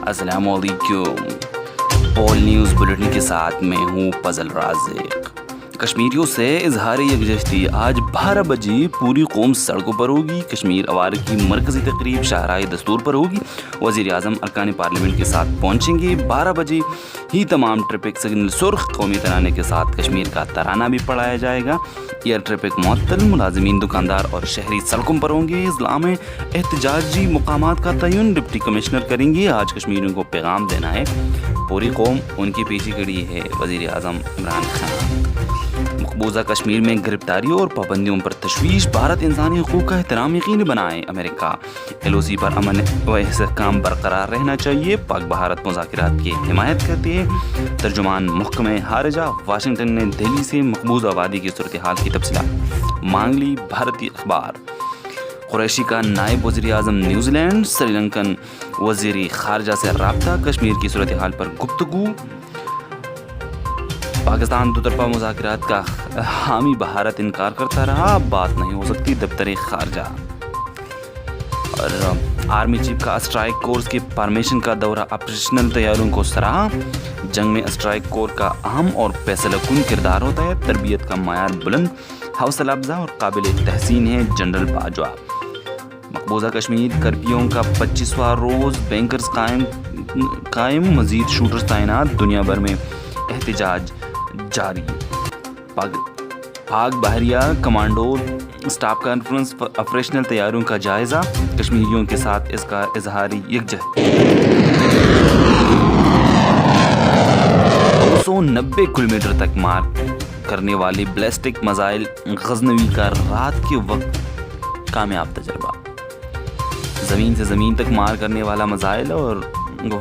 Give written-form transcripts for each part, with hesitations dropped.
السلام علیکم. پول news bulletin کے ساتھ میں ہوں فضل رازق. کشمیریوں سے اظہار یکجہتی. آج 12 بجے پوری قوم سڑکوں پر ہوگی. کشمیر اوارے کی مرکزی تقریب شاہراہ دستور پر ہوگی. وزیر اعظم ارکان پارلیمنٹ کے ساتھ پہنچیں گے. 12 بجے ہی تمام ٹریفک سگنل سرخ. قومی ترانے کے ساتھ کشمیر کا ترانہ بھی پڑھایا جائے گا. ایئر ٹریفک معطل. ملازمین، دکاندار اور شہری سڑکوں پر ہوں گے. اضلاع میں احتجاجی مقامات کا تعین ڈپٹی کمشنر کریں گے. آج کشمیریوں کو پیغام دینا ہے. پوری قوم ان کے پیچھے کھڑی ہے. وزیر اعظم عمران خان. مقبوضہ کشمیر میں گرفتاریوں اور پابندیوں پر تشویش. بھارت انسانی حقوق کا احترام یقینی بنائے. امریکہ LOC پر امن و استحکام برقرار رہنا چاہیے. پاک بھارت مذاکرات کی حمایت کرتے ہیں. ترجمان محکمہ خارجہ واشنگٹن نے دہلی سے مقبوضہ وادی کی صورتحال کی تفصیلات مانگ لی. بھارتی اخبار. قریشی کا نائب وزیر اعظم نیوزی لینڈ. سری لنکن وزیر خارجہ سے رابطہ. کشمیر کی صورتحال پر گفتگو. پاکستان دو طرفہ مذاکرات کا حامی. بھارت انکار کرتا رہا. بات نہیں ہو سکتی. دفتر خارجہ. اور آرمی چیف کا اسٹرائک کورس کی فارمیشن کا دورہ. آپریشنل تیاریوں کو سراہا. جنگ میں اسٹرائک کور کا اہم اور فیصلہ کن کردار ہوتا ہے. تربیت کا معیار بلند، حوصلہ افزا اور قابل تحسین ہے. جنرل باجوہ. مقبوضہ کشمیر کرفیو کا 25واں روز. بینکرز قائم. مزید شوٹرز تعینات. دنیا بھر میں احتجاج جاری. پاک بحریہ کمانڈو اسٹاف کانفرنس. آپریشنل تیاریوں کا جائزہ. کشمیریوں کے ساتھ اس کا اظہاری یکجہتی. 290 کلومیٹر تک مار کرنے والی بیلسٹک میزائل غزنوی کا رات کے وقت کامیاب تجربہ. زمین سے زمین تک مار کرنے والا میزائل اور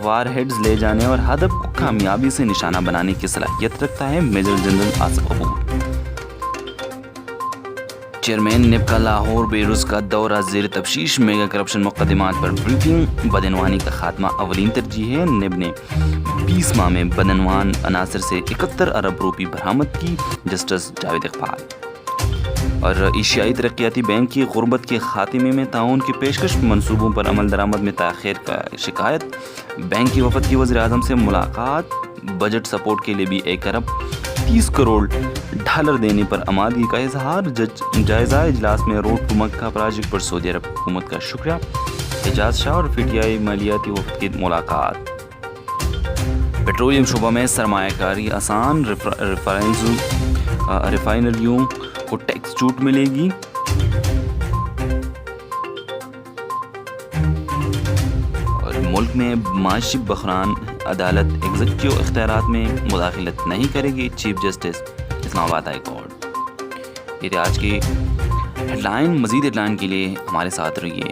وار ہیڈز لے جانے اور ہدف کو کامیابی سے نشانہ بنانے کی صلاحیت رکھتا ہے. میجر جنرل آصف عبور. چیئرمین نیب کا لاہور بیروز کا دورہ زیر تفتیش. میگا کرپشن مقدمات پر بریفنگ. بدعنوانی کا خاتمہ اولین ترجیح ہے. نیب نے 20 ماہ میں بدعنوان عناصر سے 71 ارب روپے برآمد کی. جسٹس جاوید اقبال. اور ایشیائی ترقیاتی بینک کی غربت کے خاتمے میں تعاون کی پیشکش. منصوبوں پر عمل درآمد میں تاخیر کا شکایت. بینک کی وفد کی وزیر اعظم سے ملاقات. بجٹ سپورٹ کے لیے بھی 1 ارب 30 کروڑ ڈالر دینے پر آمادگی کا اظہار. جائزہ اجلاس میں روڈ ٹو مکہ پروجیکٹ پر سعودی عرب حکومت کا شکریہ. اعجاز شاہ اور PTI مالیاتی وفد کی ملاقات. پیٹرولیم شعبہ میں سرمایہ کاری آسان. ریفائنریوں کو ٹیکس چھوٹ ملے گی. اور ملک میں معاشی بحران. عدالت ایگزیکٹو اختیارات میں مداخلت نہیں کرے گی. چیف جسٹس اسلام آباد ہائی کورٹ. یہ تھی آج کی ہیڈ لائن. مزید ہیڈ لائن کے لیے ہمارے ساتھ رہیے.